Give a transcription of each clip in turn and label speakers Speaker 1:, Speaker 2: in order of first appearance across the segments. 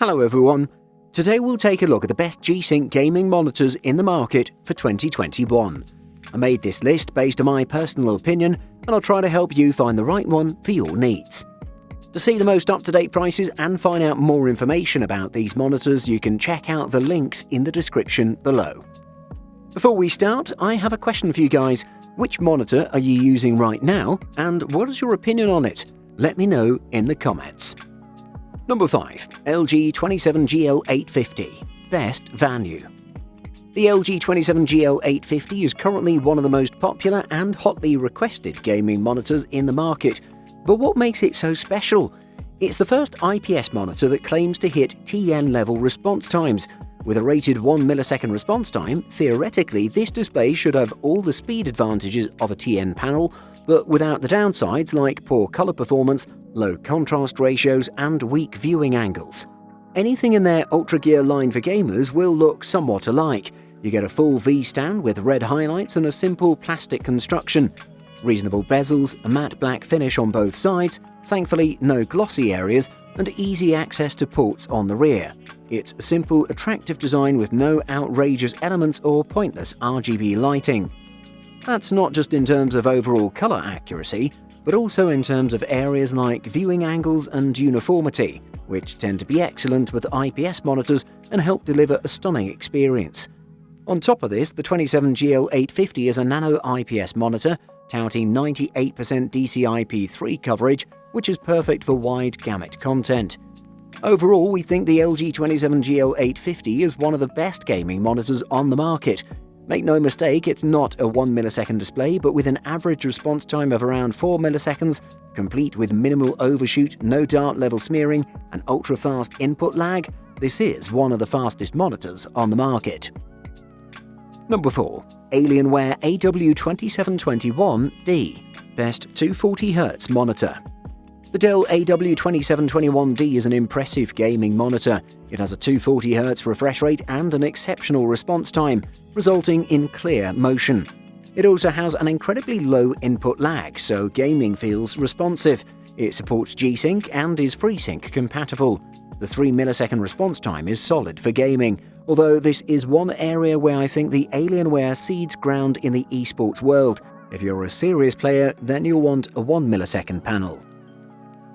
Speaker 1: Hello everyone, today we'll take a look at the best G-Sync gaming monitors in the market for 2021. I made this list based on my personal opinion and I'll try to help you find the right one for your needs. To see the most up-to-date prices and find out more information about these monitors, you can check out the links in the description below. Before we start, I have a question for you guys. Which monitor are you using right now and what is your opinion on it? Let me know in the comments. Number 5. LG 27GL850 Best Value. The LG 27GL850 is currently one of the most popular and hotly requested gaming monitors in the market. But what makes it so special? It's the first IPS monitor that claims to hit TN-level response times. With a rated 1 millisecond response time, theoretically this display should have all the speed advantages of a TN panel, but without the downsides like poor color performance, low contrast ratios, and weak viewing angles. Anything in their Ultra Gear line for gamers will look somewhat alike. You get a full V-stand with red highlights and a simple plastic construction. Reasonable bezels, a matte black finish on both sides, thankfully no glossy areas, and easy access to ports on the rear. It's a simple, attractive design with no outrageous elements or pointless RGB lighting. That's not just in terms of overall color accuracy, but also in terms of areas like viewing angles and uniformity, which tend to be excellent with IPS monitors and help deliver a stunning experience. On top of this, the 27GL850 is a nano IPS monitor, touting 98% DCI-P3 coverage, which is perfect for wide gamut content. Overall, we think the LG 27GL850 is one of the best gaming monitors on the market. Make no mistake, it's not a 1 millisecond display, but with an average response time of around 4 milliseconds, complete with minimal overshoot, no dart level smearing, and ultra-fast input lag, this is one of the fastest monitors on the market. Number 4. Alienware AW2721D Best 240Hz Monitor. The Dell AW2721D is an impressive gaming monitor. It has a 240Hz refresh rate and an exceptional response time, resulting in clear motion. It also has an incredibly low input lag, so gaming feels responsive. It supports G-Sync and is FreeSync compatible. The 3 millisecond response time is solid for gaming, although this is one area where I think the Alienware cedes ground in the esports world. If you're a serious player, then you'll want a 1 millisecond panel.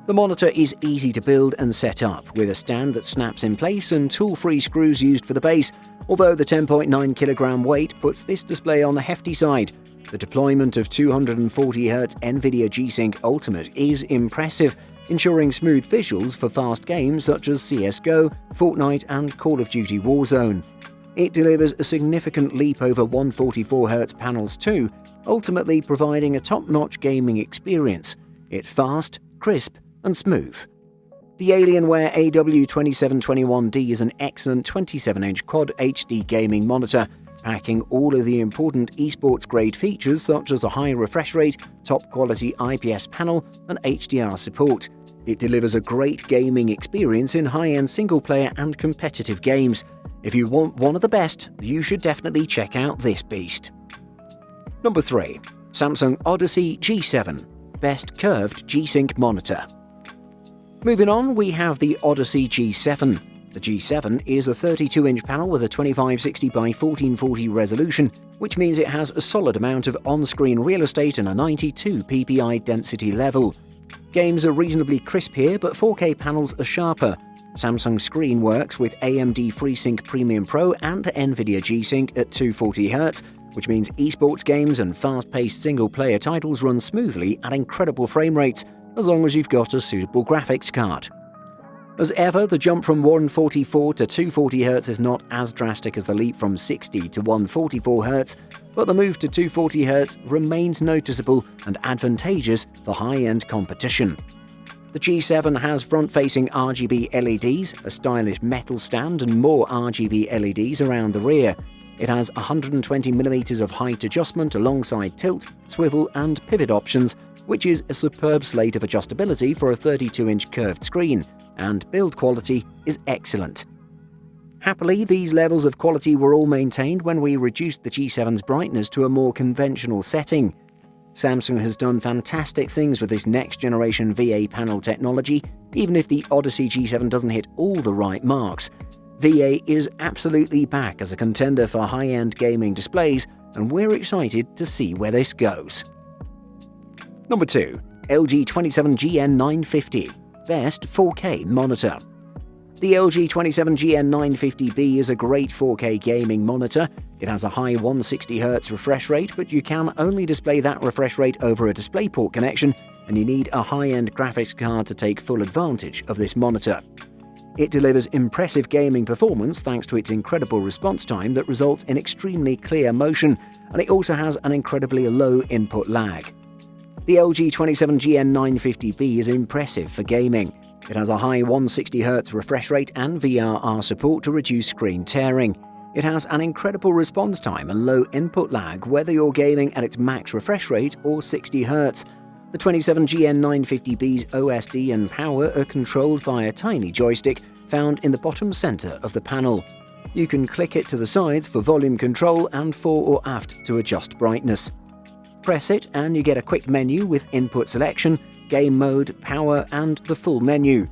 Speaker 1: The monitor is easy to build and set up, with a stand that snaps in place and tool-free screws used for the base, although the 10.9 kilogram weight puts this display on the hefty side. The deployment of 240Hz NVIDIA G-Sync Ultimate is impressive, ensuring smooth visuals for fast games such as CSGO, Fortnite and Call of Duty Warzone. It delivers a significant leap over 144Hz panels too, ultimately providing a top-notch gaming experience. It's fast, crisp and smooth. The Alienware AW2721D is an excellent 27-inch Quad HD gaming monitor, packing all of the important esports-grade features such as a high refresh rate, top-quality IPS panel, and HDR support. It delivers a great gaming experience in high-end single-player and competitive games. If you want one of the best, you should definitely check out this beast. Number 3. Samsung Odyssey G7 Best Curved G-Sync Monitor. Moving on, we have the Odyssey G7. The G7 is a 32-inch panel with a 2560 by 1440 resolution, which means it has a solid amount of on-screen real estate and a 92 ppi density level. Games are reasonably crisp here, but 4K panels are sharper. Samsung screen works with AMD FreeSync Premium Pro and NVIDIA G-Sync at 240Hz, which means esports games and fast-paced single-player titles run smoothly at incredible frame rates, as long as you've got a suitable graphics card. As ever, the jump from 144 to 240Hz is not as drastic as the leap from 60 to 144Hz, but the move to 240Hz remains noticeable and advantageous for high-end competition. The G7 has front-facing RGB LEDs, a stylish metal stand and more RGB LEDs around the rear. It has 120mm of height adjustment alongside tilt, swivel and pivot options, which is a superb slate of adjustability for a 32-inch curved screen, and build quality is excellent. Happily, these levels of quality were all maintained when we reduced the G7's brightness to a more conventional setting. Samsung has done fantastic things with this next-generation VA panel technology. Even if the Odyssey G7 doesn't hit all the right marks, VA is absolutely back as a contender for high-end gaming displays, and we're excited to see where this goes. Number 2. LG 27GN950 Best 4K Monitor. The LG 27GN950B is a great 4K gaming monitor. It has a high 160Hz refresh rate, but you can only display that refresh rate over a DisplayPort connection, and you need a high-end graphics card to take full advantage of this monitor. It delivers impressive gaming performance thanks to its incredible response time that results in extremely clear motion, and it also has an incredibly low input lag. The LG 27GN950B is impressive for gaming. It has a high 160Hz refresh rate and VRR support to reduce screen tearing. It has an incredible response time and low input lag whether you're gaming at its max refresh rate or 60Hz. The 27GN950B's OSD and power are controlled by a tiny joystick found in the bottom center of the panel. You can click it to the sides for volume control and fore or aft to adjust brightness. Press it and you get a quick menu with input selection, game mode, power, and the full menu.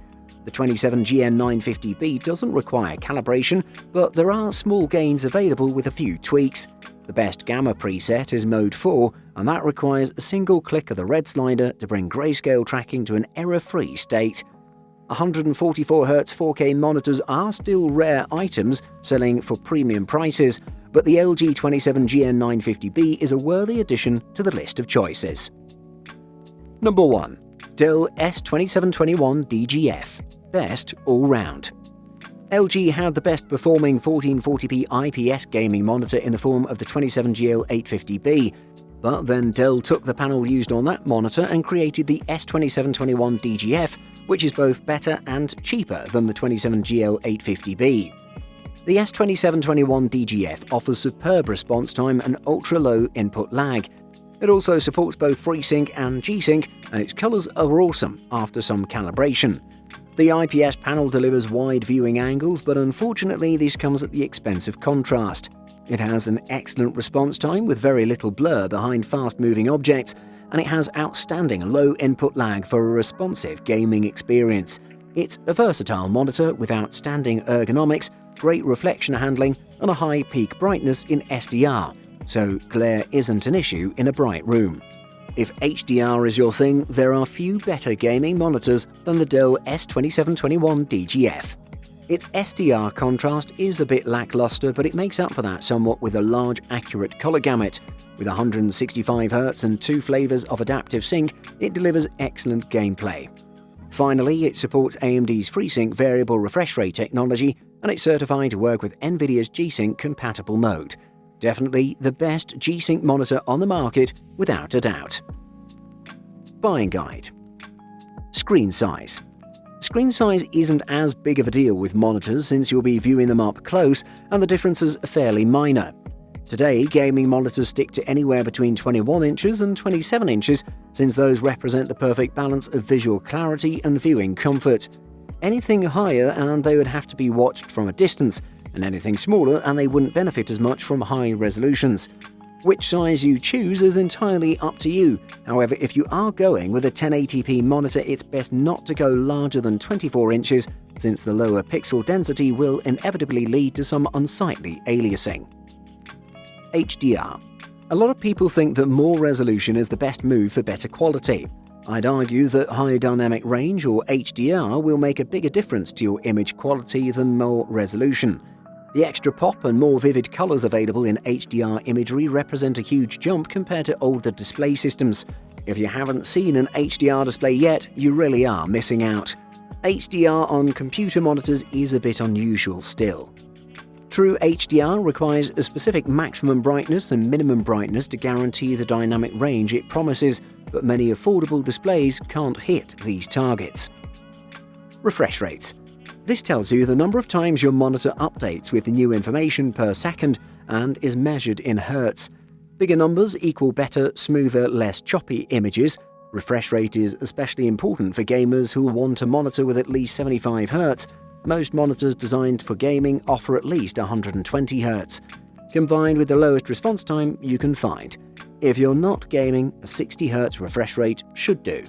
Speaker 1: The 27GN950B doesn't require calibration, but there are small gains available with a few tweaks. The best gamma preset is Mode 4, and that requires a single click of the red slider to bring grayscale tracking to an error-free state. 144Hz 4K monitors are still rare items selling for premium prices, but the LG 27GN950B is a worthy addition to the list of choices. Number 1. Dell S2721DGF Best All-Round. LG had the best performing 1440p IPS gaming monitor in the form of the 27GL850B, but then Dell took the panel used on that monitor and created the S2721DGF, which is both better and cheaper than the 27GL850B. The S2721DGF offers superb response time and ultra-low input lag. It also supports both FreeSync and G-Sync, and its colors are awesome after some calibration. The IPS panel delivers wide viewing angles, but unfortunately this comes at the expense of contrast. It has an excellent response time with very little blur behind fast-moving objects, and it has outstanding low input lag for a responsive gaming experience. It's a versatile monitor with outstanding ergonomics, great reflection handling, and a high peak brightness in SDR, so glare isn't an issue in a bright room. If HDR is your thing, there are few better gaming monitors than the Dell S2721DGF. Its SDR contrast is a bit lackluster, but it makes up for that somewhat with a large, accurate color gamut. With 165Hz and 2 flavors of adaptive sync, it delivers excellent gameplay. Finally, it supports AMD's FreeSync variable refresh rate technology, and it's certified to work with NVIDIA's G-Sync compatible mode. Definitely the best G-Sync monitor on the market, without a doubt. Buying guide. Screen size. Screen size isn't as big of a deal with monitors since you'll be viewing them up close and the differences are fairly minor. Today, gaming monitors stick to anywhere between 21 inches and 27 inches since those represent the perfect balance of visual clarity and viewing comfort. Anything higher and they would have to be watched from a distance, and anything smaller and they wouldn't benefit as much from high resolutions. Which size you choose is entirely up to you. However, if you are going with a 1080p monitor, it's best not to go larger than 24 inches since the lower pixel density will inevitably lead to some unsightly aliasing. HDR. A lot of people think that more resolution is the best move for better quality. I'd argue that high dynamic range or HDR will make a bigger difference to your image quality than more resolution. The extra pop and more vivid colors available in HDR imagery represent a huge jump compared to older display systems. If you haven't seen an HDR display yet, you really are missing out. HDR on computer monitors is a bit unusual still. True HDR requires a specific maximum brightness and minimum brightness to guarantee the dynamic range it promises, but many affordable displays can't hit these targets. Refresh rates. This tells you the number of times your monitor updates with new information per second and is measured in hertz. Bigger numbers equal better, smoother, less choppy images. Refresh rate is especially important for gamers who will want a monitor with at least 75 Hz. Most monitors designed for gaming offer at least 120 Hz, combined with the lowest response time you can find. If you're not gaming, a 60 Hz refresh rate should do.